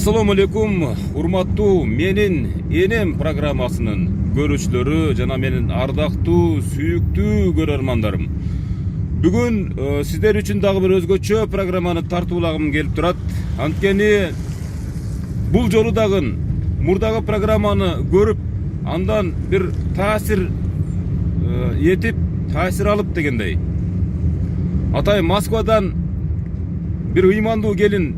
Assalamu alaikum, урматтуу менин энем программасынын көрүүчүлөрү жана менин ардактуу, сүйүктүү көрөрмандарым. Бүгүн сиздер үчүн дагы бир өзгөчө программаны тартуулагым келип турат. Анткени бул жолу дагы мурдагы программаны көрүп, андан бир таасир этип, таасир алып дегендей. Атай Москвадан бир ыймандуу келин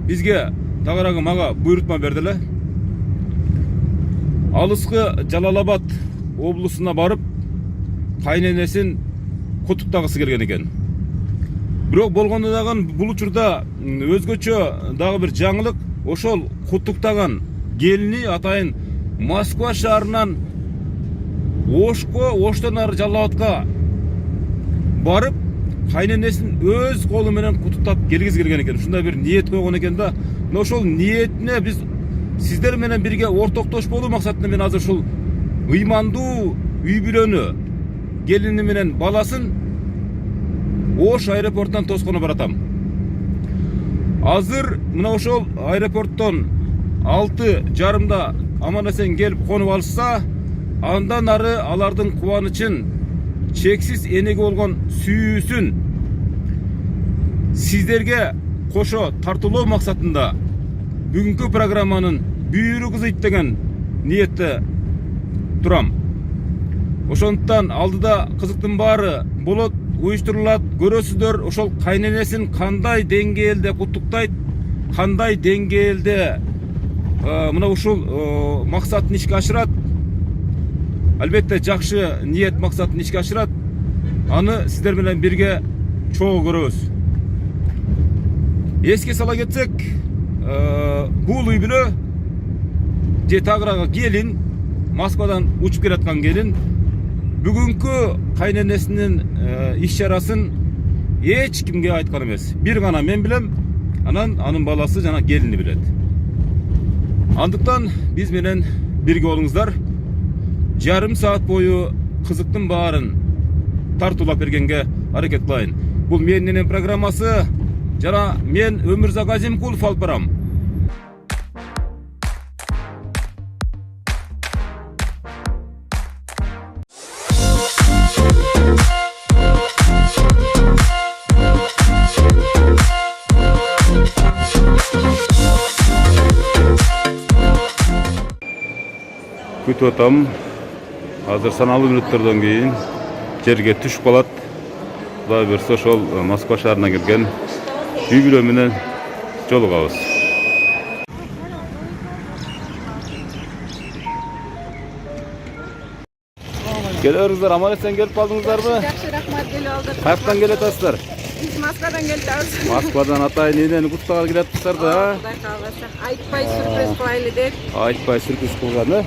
бизге тағарағы маға буйрутма берділі. Алыскы Жалалабад облысына барып, кайненесин куттуктагысы келген экен. Бирок болгондо дагы бул учурда өзгөчө дагы бир жаңылык, ошол куттуктаган келини атайын Москва шаарынан Оштон ары Жалалабадка барып, кайненесин өз колу менен куттуктап келгизи келген экен. Ушундай бир ниет койгон экен да. Ошол ниетине биз сиздер менен бирге ортоктош болуу максатында мен азыр ушул ыймандуу үй бүлөнү келини менен баласын Ош аэропортунан тосконо баратам. Азыр мына ошол аэропорттон 6:30 аман-эсен келип конуп алышса, андан ары алардын кубанычын, чексиз энеге болгон сүйүүсүн сиздерге кошо тартуулоо максатында бүгүнкү программанын бүйүрү кызыйт деген ниетте турам. Ошондуктан алдыда кызыктын баары болот, уюштурулат, көрөсүздөр. Ошол кайненесин кандай деңгээлде куттуктайт, кандай деңгээлде мына ушул максатын ишке ашырат. Албетте жакшы ниет максатын ишке ашырат. Аны сиздер менен бирге чогуу көрөбүз. Еске сала кетсек, бул үй бүлө же тагыраагы келин, Москвадан учуп келаткан келин бүгүнкү кайненесинин иш чарасын эч кимге айткан эмес. Бир гана мен билем, анан анын баласы жана келини билет. Андыктан биз менен бирге болуңуздар. Жарым саат бою кызыктын баарын тартуулап бергенге аракет кылайын. Бул менин энем программасы. Жана мен Өмүрзак Азимкулов алып барам. Күтүп атам. Азыр саналуу мүнөттөрдөн кийин жерге түшүп калат. Кудай берсе ошол Москва шаарынан келген үй бүлө менен жолугабыз. Келеріңіздер, аман-эсен келип калдыңыздарбы? Жакшы, рахмат, келип алдык. Каяктан келатасыздар? Биз Москвадан келебиз. Москвадан атайын энени куттуктагалы келатсыздар да? Кудай кааласа. Айтпай сюрприз кылайлы деп. Айтпай сюрприз кылган,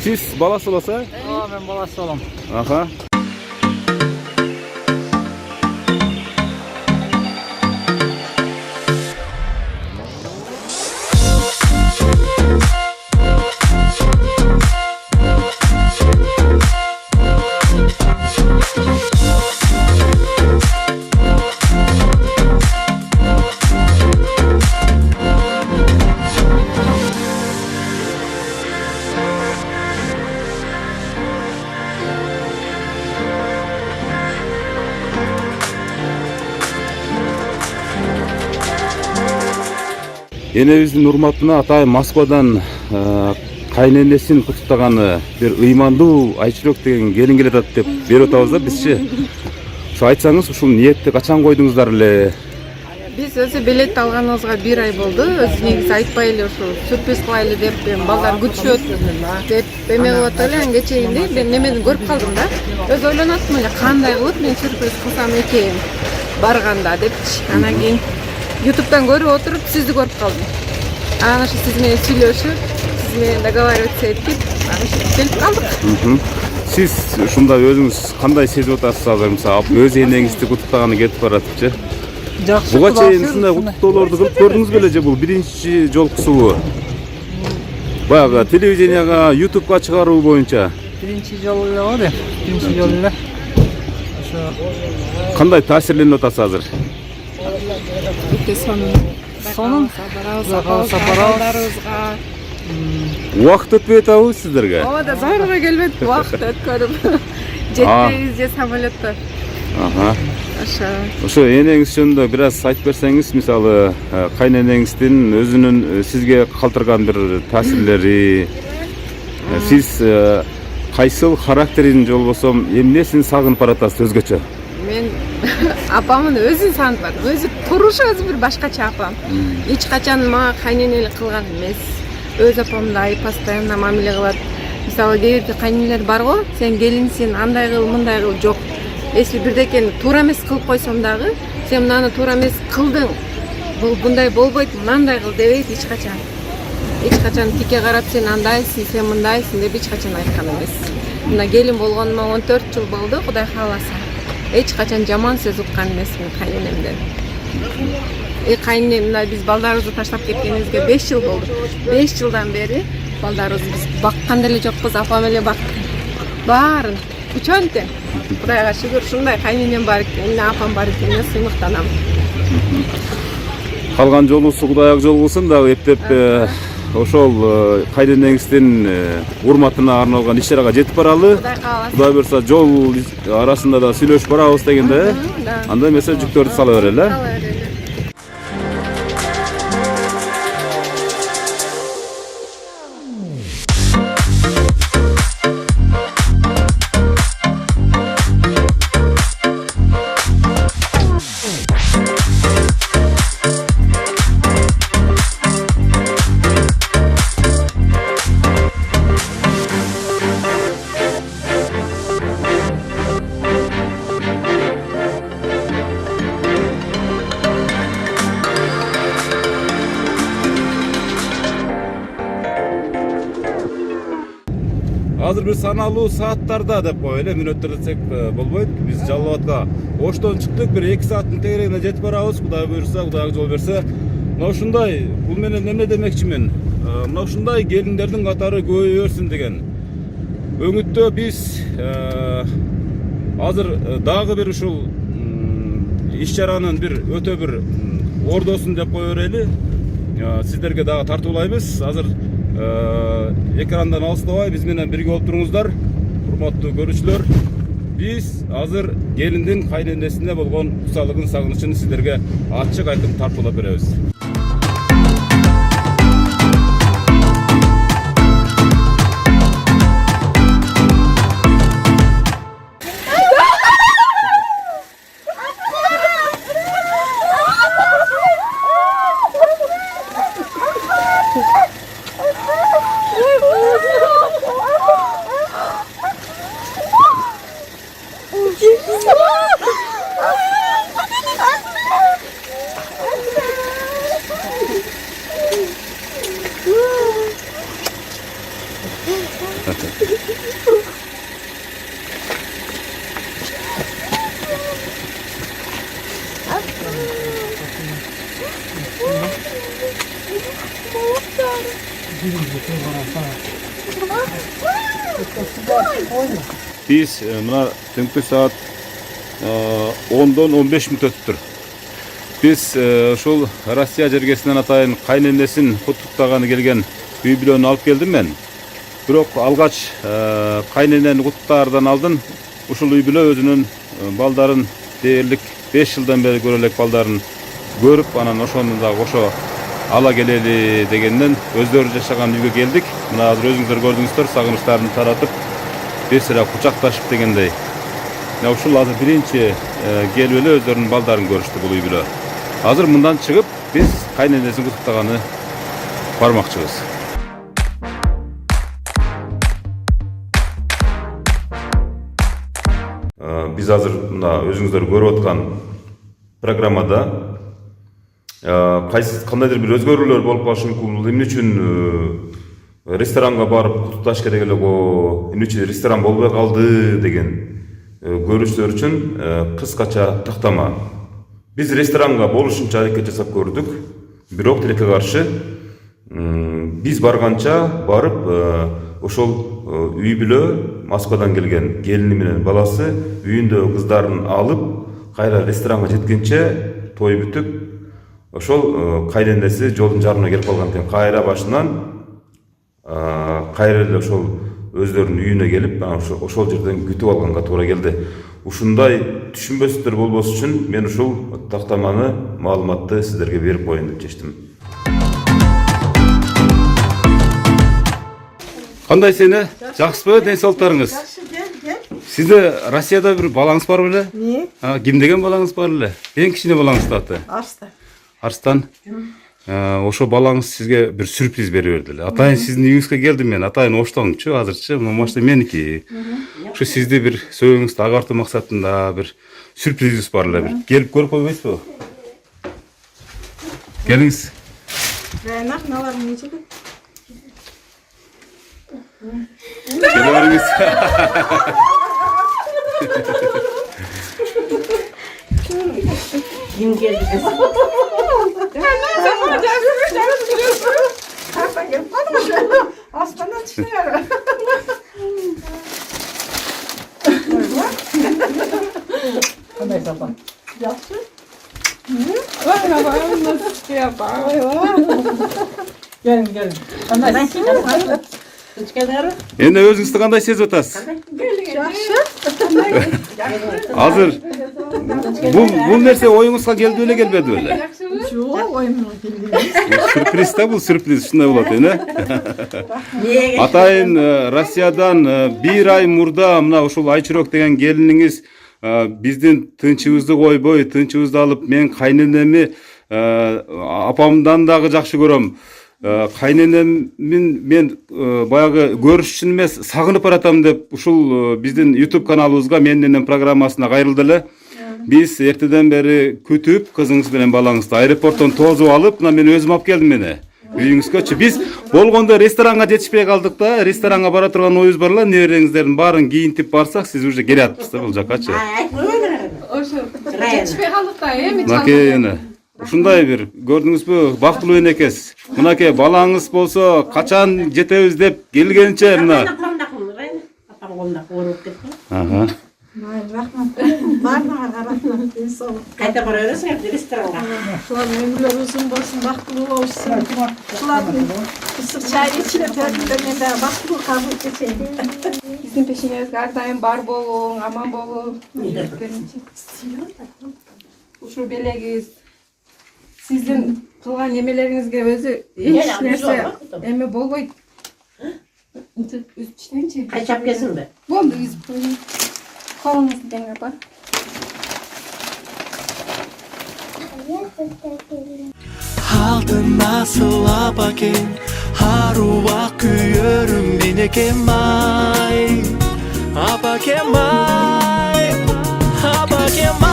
Сиз баласы болса? Мен баласы болом. Аха. Энебиздин урматына атай Москвадан кайненесин куттуктаганы бир ыймандуу Айчүрөк деген келин келатат деп берип атабыз да бизчи. Ошо айтсаңыз, ушул ниетти качан койдуңуздар эле? Биз өзү билет алганыбызга 1 ай болду. Өзү негизи айтпай эле ушул сюрприз кылайлы деп, балдар күтүшөт деп эме кылып аталы. Кечээинде мен немени көрүп калдым да. Өзү ойлонотмун эле кандай кылып мен сюрприз кылсам экен барганда депчи. Анан кийин YouTube'дан көрүп отуруп сизди көрүп калдым. Анан ошо сиз менен сүйлөшүп, сиз менен договариваться этип, анан келип калдык. Сиз ушунда өзүңүз кандай сезип атасыз азыр? Мисалы, өз энеңизди куттуктаганы кетип баратыпчы. Жакшы. Буга чейин ушундай куттуктоолорду кылып көрдүңүзбү эле же бул биринчи жолкусубу? Баягы телевизорияга, YouTube'га чыгаруу боюнча. Биринчи жолу эле го деп. Биринчи жолу эле. Ошо Кандай таасирленип атасыз азыр? Өтө сонун сонун. Барабыз, Кудай кааласа барабыз. балдарыбызга. Убакыт өтпөй атабы сиздерге? Ооба да зарыга келбейт убакыт өткөрүп. Жетпейбиз же самолетто. Ошо энеңиз жөнүндө бир аз айтып берсеңиз, мисалы, кайненеңиздин өзүнүн сизге калтырган бир таасирлери, сиз кайсыл характерин же болбосо эмнесин сагынып баратасыз өзгөчө? Мен апамын өзүн сагынып барам. Өзү турушу өзү бир башкача апам. Эч качан мага кайненелик кылган эмес. Өз апамдай постоянно мамиле кылат. Мисалы, кээ бир кайненелер бар го, сен келинсиң, андай кыл, мындай кыл, жок. Если бирдекени туура эмес кылып койсом дагы, сен мынаны туура эмес кылдың. Бул мындай болбойт, мындай кыл дебейт эч качан. Эч качан тике карап сен андайсың, сен мындайсың деп эч качан айткан эмес. Мына келин болгонума 14 жыл болду, Кудай кааласа. Эч качан жаман сөз уккан эмесмин кайненемден. Кайненем мына биз балдарыбызды таштап кеткенибизге 5 жыл болду. 5 жылдан бери балдарыбызды биз баккан деле жокпуз, апам эле бакты. Баарын үчөнтө. Кудайга шүгүр, ушундай кайненем бар экен, апам бар экенине сыймыктанам. Калган жолубузду Кудай ак жол кылсын дагы эптеп ошол кайненеңиздин урматына арналган иш-чарага жетип баралы. Кудай кааласа. Кудай буюрса жол арасында да сүйлөшүп барабыз дегенде, анда эмесе жүктөрдү сала берели. Азыр бир саналуу сааттарда деп коелу, мүнөттөр десек болбойт. Биз Жалал Абадка Оштон чыктык, бир 2 сааттын тегерегине жетип барабыз. Кудай буюрса, Кудай жол берсе. Мына ушундай, бул менен эмне демекчимин? Мына ушундай келиндердин катары көбөйөрсүн деген өңүттө биз азыр дагы бир ушул иш-чаранын бир өтө бир ордосун деп кое берели. Сиздерге дагы тартуулайбыз. Азыр экрандан алыстабай биз менен бирге болуп туруңуздар, урматтуу көрүүчүлөр. Биз азыр келиндин кайненесине болгон кусалыгын, сагынычын сиздерге ачык айкын тартуулап беребиз. Biz mına dünkü saat 10'dan 15 minut öttür. Biz şol Rossiya jergesinden atayın kaynenesin kutuktagany gelgen üy bilöni alıp geldim ben. Bирок алгач кайненени куттаардан алдын ушул үй бүлө өзүнүн балдарын дээрлик 5 жылдан бери көрө элек балдарын көрүп, анан ошону да кошо ала келели дегенден өздөрү жашаган үйгө келдик. Мына азыр өзүңүздөр көрдүңүздөр, сагынычтарын таратып, бир эре кучакташып дегендей. Мына ушул азыр биринчи келип эле өздөрүнүн балдарын көрүштү бул үй бүлө. Азыр мындан чыгып биз кайненесин куттуктаганы бармакчыбыз. Biz hazır mına özüңүздөр көрүп аткан программада кандайдыр бир өзгөрүүлөр болуп калышы мүмкүн. Бул эмне үчүн ресторанга барып куттукташ керек эле го, эмне үчүн ресторан болбой калды деген көрүүчүлөр үчүн кыскача тактама. Биз ресторанга болушунча аракет жасап көрдүк, бирок тилекке каршы биз барганча барып ошол үй бүлө Москвадан келген келини менен баласы үйүндө кыздарын алып, кайра ресторанга жеткенче той бүтүп, ошол кайненеси жолдун жарымына келип калган экен. Кайра башынан кайра эле ошол өздөрүнүн үйүнө келип, ошол жерден күтүп алганга туура келди. Ушундай түшүнбөсүздөр болбош үчүн мен ушул тактаманы, маалыматты сиздерге берип коеюн деп чечтим. Кандай сени? Жакшысызбы, ден соолуктарыңыз? Жакшы, кел. Сизде Россияда бир балаңыз бар беле? Не? Ким деген балаңыз бар эле? Эң кичине балаңыздын аты? Арстан. Арстан. Ошо балаңыз сизге бир сюрприз берип берди эле. Атайын сиздин үйүңүзгө келдим мен. Атайын оштоңчу азырчы. Мына машина меники. Ошо сизди бир сөзүңүздү агартуу максатында бир сюрпризибиз бар эле. Бир келип көрүп койбойсузбу? Келиңиз. Райнак, наларым нечеде? Келе бериңиз. Ким келди? Арстан келип калдыңбы? Аспандан түшүнөр. Qanday sapa? Жакшы. Gelin. Qanday sapa? Кичкенери? Эми өзүңүздү кандай сезип атасыз? Жакшы. Азыр бул нерсе оюңузга келди беле, келбеди беле? Жок, оюмга келген. Сюрприз да, бул сюрприз ушундай болот эне. Атайын Россиядан бир ай мурда мына ушул Айчурок деген келиниңиз биздин тынчыбызды койбой, тынчыбызды алып, мен кайненеми апамдан дагы жакшы көрөм. Кайненемин мен баягы көрүш үчүн эмес, сагынып баратам деп ушул биздин YouTube каналыбызга менен программасына кайрылды эле. Биз эртеден бери күтүп, кызыңыз менен балаңызды аэропорттон тосуп алып, мына мен өзүм алып келдим мени. Үйүңүзгөчү. Биз болгондо ресторанга жетишпей калдык да, ресторанга бара турган оюбуз бар эле, небереңиздердин баарын кийинтип барсак, сиз уже келатсыз да бул жаккачы. Ошо жетишпей калдык да, Мынакей ушундай бир көрдүңүзбү, бактылуу энекес. Мынакей балаңыз болсо качан жетебиз деп келгенче мына. Апам колунда ооруп кетти. Ага. Рахмат. Баарыңарга рахмат. Ден соолук. Кайта бара бересиңер ресторанга. Шулардын өмүрлөрү узун болсун, бактылуу болушун. Шулардын ысык чай ичип өтүп мен дагы бактылуу кабыл кечейин. Биздин пешенебизге ар дайым бар болуң, аман болуң. Ушул белегиз сиздин кылган эмелериңизге өзү эч нерсе эме болбойт. Үзүп иштейинчи. Кайчап келсиңби? Болду, үзүп коеюн. Колуңузду дең апа. Aldın nasıl apaken Haruva kuyuyorum dineke may Apake may Apake may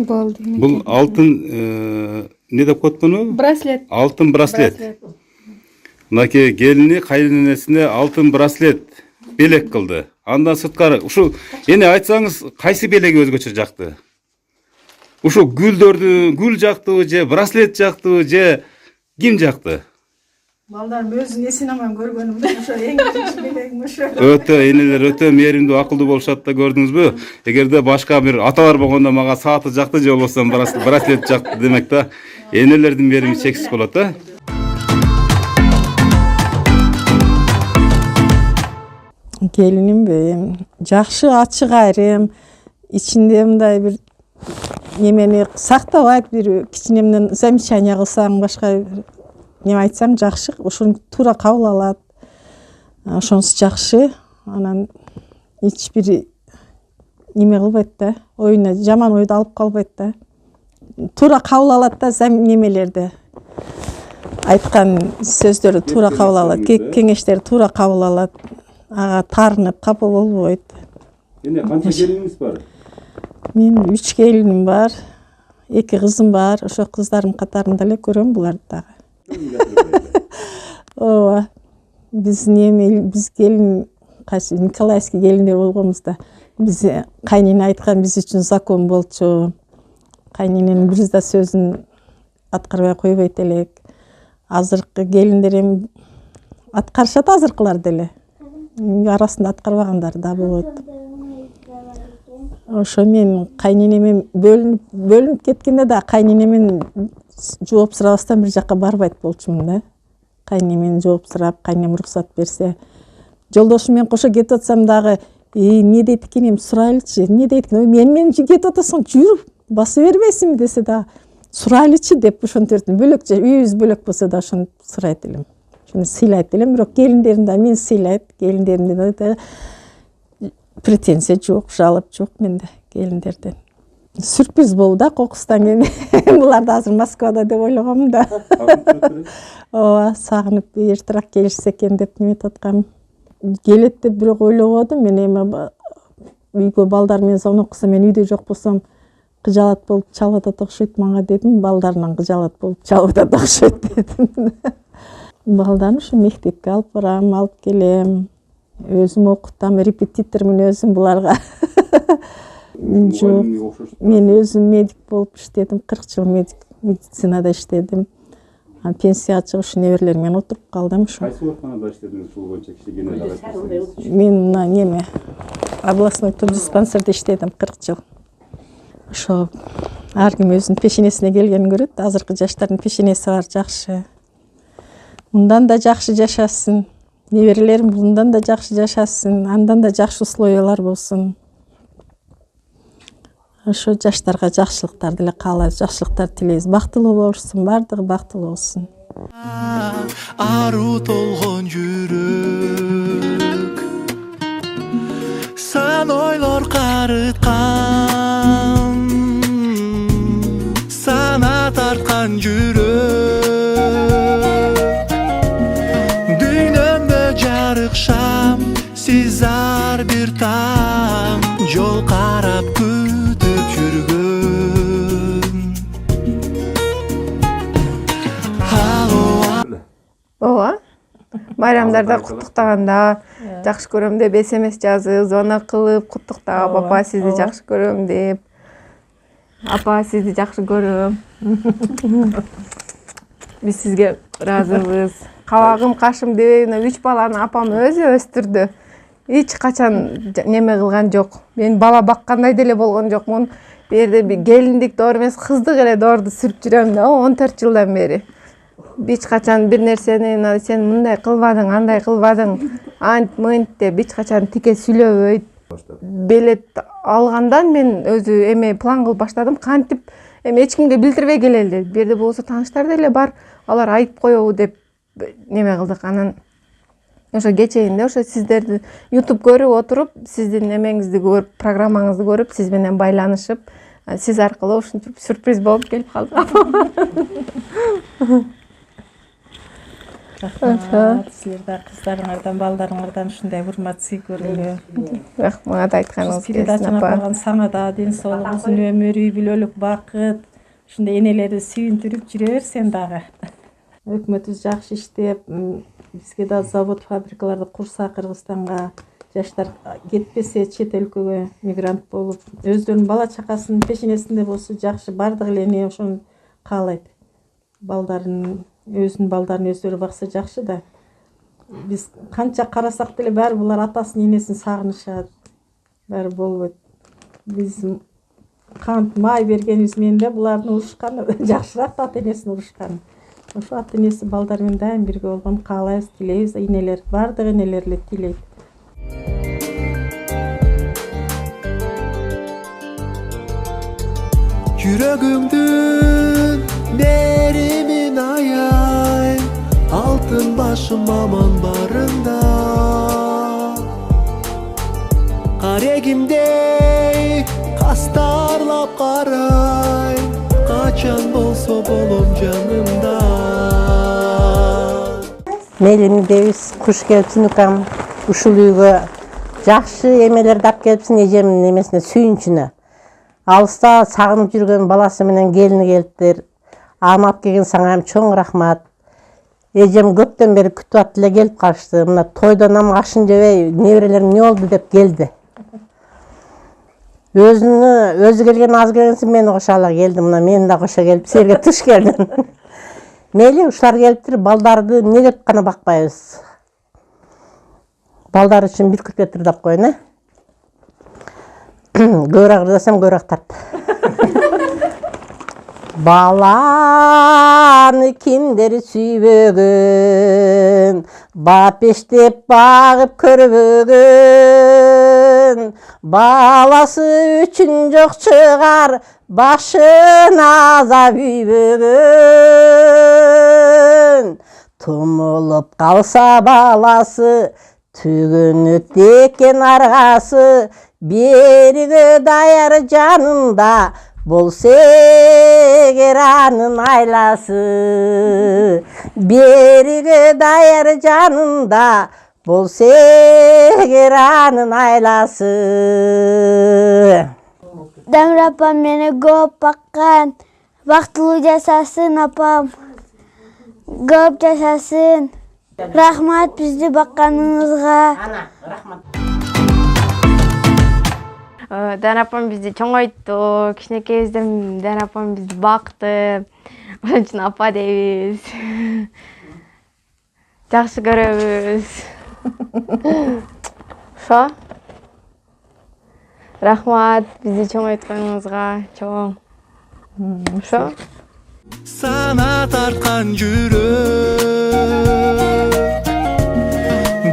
Болду. Бул алтын не деп коет буну? Браслет. Алтын браслет. Мынакей келини кайненесине алтын браслет белек кылды. Андан сырткары ушул эне айтсаңыз кайсы белеги өзгөчө жакты? Ушул гүлдөрдү, гүл жактыбы же браслет жактыбы же ким жакты? Балдарым өзүн эсин аман көргөнүмдө ошо эң биринчи белегим ошо. Өтө энелер өтө мээримдүү, акылдуу болушат да, көрдүңүзбү? Эгерде башка бир аталар болгондо мага сааты жакты же болбосо браслет жакты демек да. Энелердин мээрими чексиз болот да. Келиним жакшы ачык айрым, ичинде мындай бир немени сактабайт, бир кичинемден замечание кылсаң, башка неме айтсаң жакшы, ошону туура кабыл алат. Ошонусу жакшы. Анан эч бир неме кылбайт да, оюна жаман ойду алып калбайт да. Туура кабыл алат да, немелерди. Айткан сөздөрдү туура кабыл алат, кеңештерди туура кабыл алат. Ага тарынып капа болбойт. Эне канча келиниңиз бар? Мен 3 келиним бар, 2 кызым бар. Ошо кыздарым катарында эле көрөм буларды дагы. Ооба. Биз келин кайсы Николаевский келиндер болгонбузда биз кайнене айткан биз үчүн закон болчу. Кайнененин бир да сөзүн аткарбай койбойт элек. Азыркы келиндер эми аткарышат, азыркылар деле. Арасында аткарбагандар да болот. Ошо мен кайненемен бөлүнүп кеткенде да кайненемен жооп сурабастан бир жакка барбайт болчумун да. Кайненемен жооп сурап, кайненем уруксат берсе, жолдошум менен кошо кетип атсам дагы, эмне дейт экен, эми сурайлычы, эмне дейт экен, менен кетип атасың, жүр, баса бербейсиңби десе да, сурайлычы деп ошентип бөлөк, үйүбүз бөлөк болсо да ошону сурайт элем. Ошону сыйлайт элем, бирок келиндерим да мени сыйлайт, келиндеримден да претензия жок, жалоп жок менде келиндерден. Сюрприз болду да кокустан кийин. Булар да азыр Москвада деп ойлогомун да. Ооба, сагынып эртерээк келишсе экен деп неметип аткам. Келет деп бирок ойлободум. Мен эми үйгө балдар менен звонок кылса, мен үйдө жок болсом, кыжалат болуп чалып атат окшойт мага дедим. Балдарынан кыжалат болуп чалып атат окшойт дедим. Балдарын ушу мектепке алып барам, алып келем. Өзүм окутам, репетитормун өзүм буларга. Жок, мен өзүм медик болуп иштедим, 40 жыл медицинада иштедим. Пенсияга чыгып ушу неберелерим менен отуруп калдым ушу. Кайсы ооруканада иштедиңиз ушул боюнча кичине айтсаңыз? Мен мына неме областной тубдиспансерде иштедим 40 жыл. Ошо ар ким өзүнүн пешенесине келгенин көрөт. Азыркы жаштардын пешенеси бар, жакшы. Мындан да жакшы жашасын. Неберелерим мындан да жакшы жашасын, андан да жакшы условиялар болсун. Ошо жаштарга жакшылыктар деле каалайбыз, жакшылыктар тилейбиз. Бактылуу болушун, бардыгы бактылуу болсун. Ару толгон жүрөк сан ойлор карыткан, сана тарткан жүрөк. Дүйнөмдө жарык шам, сиз ар бир таң, жол карап күтүп жүргөн. Ооба. Байрамдарда куттуктаганда жакшы көрөм деп SMS жазып, звонок кылып куттуктап, апа сизди жакшы көрөм деп. Апа сизди жакшы көрөм. Биз сизге ыраазыбыз. Кабагым, кашым дебей, 3 баланы апам өзү өстүрдү. Эч качан неме кылган жок. Мен бала баккандай деле болгон жокмун. Бу жерде келиндик доор эмес, кыздык эле доорду сүрүп жүрөм да 14 жылдан бери. Эч качан бир нерсени сен мындай кылбадың, андай кылбадың, ант мынт деп эч качан тике сүйлөбөйт. Билет алгандан мен өзү эме план кылып баштадым. Кантип эми эч кимге билдирбей келели. Бу жерде болсо тааныштар деле бар. Алар айтып коебу деп неме кылдык. Анан ошо кечээнде ошо сиздерди YouTube көрүп отуруп, сиздин эмеңизди көрүп, программаңызды көрүп, сиз менен байланышып, сиз аркылуу ушинтип сюрприз болуп келип калдык. Силерде кыздарыңардан, балдарыңардан ушундай урмат сый көргүлө. Рахмат, айтканыңыз келсин Передачаны апа. барган саңа да ден соолук, узун өмүр, үй бүлөлүк бакыт. Ушундай энелерди сүйүндүрүп жүрө бер сен дагы. Өкмөтүбүз жакшы иштеп, бизге да завод, фабрикаларды курса Кыргызстанга, жаштар кетпесе чет өлкөгө мигрант болуп, өздөрүнүн бала чакасынын пешенесинде болсо жакшы, бардык эле эне ошону каалайт. Балдарын, өзүнүн балдарын өздөрү бакса жакшы да. Биз канча карасак деле баары булар атасын, энесин сагынышат. Баары болбойт. Биз кант май бергенибиз менен да булардын урушканы жакшыраак да ата-энесин урушканы. Ошо ата-энеси балдар менен дайым бирге болгон каалайбыз, тилейбиз. Энелер, бардык энелер эле тилейт. Жүрөгүмдүн беримин аяй, алтын башым аман барында. Карегимдей кастарлап карай, качан болсо болом жанымда. Мелимдебиз куш келипсиң укам. Ушул үйгө жакшы эмелерди алып келипсиң, эжемдин эмесине сүйүнчүнө. Алыста сагынып жүргөн баласы менен келини келиптир. Аны алып келген саңа чоң рахмат. Эжем көптөн бери күтүп атып эле келип калышты. Мына тойдон ам ашын жебей, неберелериң эмне болду деп келди. Өзү келген аз келгенсин мени кошо ала келди. Мына мени да кошо келип силерге туш келдим. Мейли ушулар келиптир, балдарды эмне деп гана бакпайбыз. Балдар үчүн бир күпе тырдап коеюн, э? Көбүрөөк ырдасам көбүрөөк тарт. Баланы кимдер сүйбөгөн, бап эштеп багып көрбөгөн, баласы үчүн жок чыгар, башын азап үйбөгөн. Тумулуп калса баласы, түгөнөт экен аргасы, бериге даяр жанында, болса эгер анын айласы. Бериге даяр жанында, болса эгер анын айласы. Дамир апам мени көп баккан, бактылуу жашасын апам, көп жашасын. Рахмат бизди бакканыңызга. Дан апам бизди чоңойтtu, кичинекейибизден Дан апам бизди бакты. Ошон үчүн апа дейбиз. Жакшы көрөбүз. Ошо. Рахмат бизди чоңойтконуңузга, чоң. Ошо. Сана тарткан жүрөк,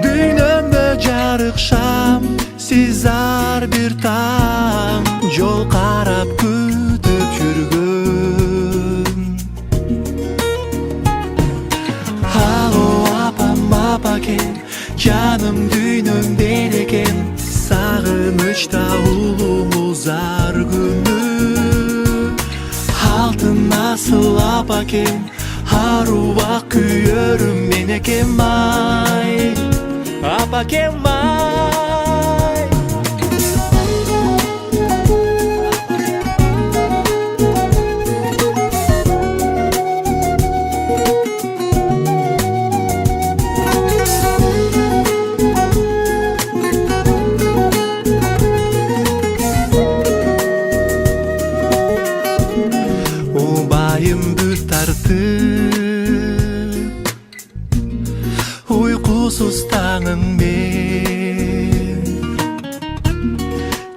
дүйнөмдө жарык шам, сиз ар бир таң, жол карап күтүп жүргөн. Алло апам бапакен, жаным дүйнөм берекен, сагынычта улуңуз ар күнү. Алтын асыл апакен, аруак күйөрүм менекем май, апакен май. Uykusuz tağın ben,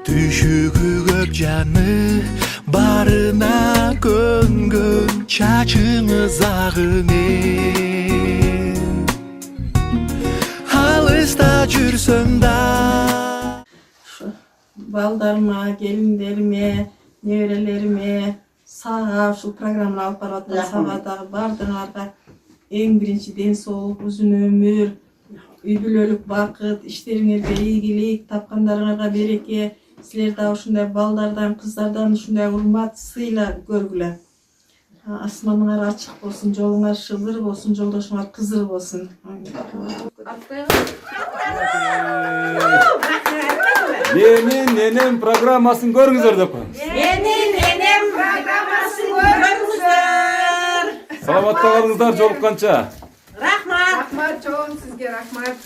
düşükü köp canı, barına köngön, çaçınız ağınen. Alыста жүрсөм да. Балдарыма, келиндериме, неберелериме, сага ушул программаны алып барып аткан сабадагы бардыгыңарга эң биринчи ден соолук, узун өмүр, үй бүлөлүк бакыт, иштериңерге ийгилик, тапкандарыңарга береке, силер да ушундай балдардан, кыздардан ушундай урмат, сыйла көргүлө. Асманыңар ачык болсун, жолуңар шылдыр болсун, жолдошуңар кызыр болсун. Менин энем программасын көрүңүздөр деп коем. Менин энем программасын көрүңүздөр. Саламатта калыңыздар, жолукканча. Рахмат чоң сизге рахмат.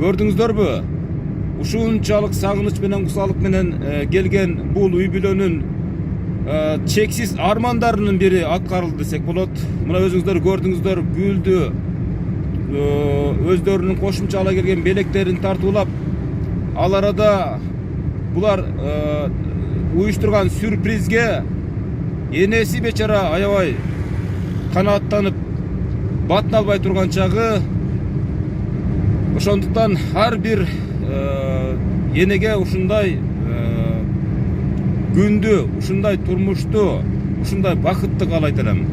Көрдүңүздөрбү? Ушунчалык сагыныч менен кусалык менен келген бул үй бүлөнүн чексиз армандарынын бири аткарылды десек болот. Мына өзүңүздөр көрдүңүздөр, гүлдү өздөрүнүн кошумча ала келген белектерин тартуулап, ал арада булар уюштурган сюрпризге энеси бечара аябай канааттанып батын албай турган чагы. Ошондуктан ар бир энеге ушундай күндү, ушундай турмушту, ушундай бакытты каалайт элем.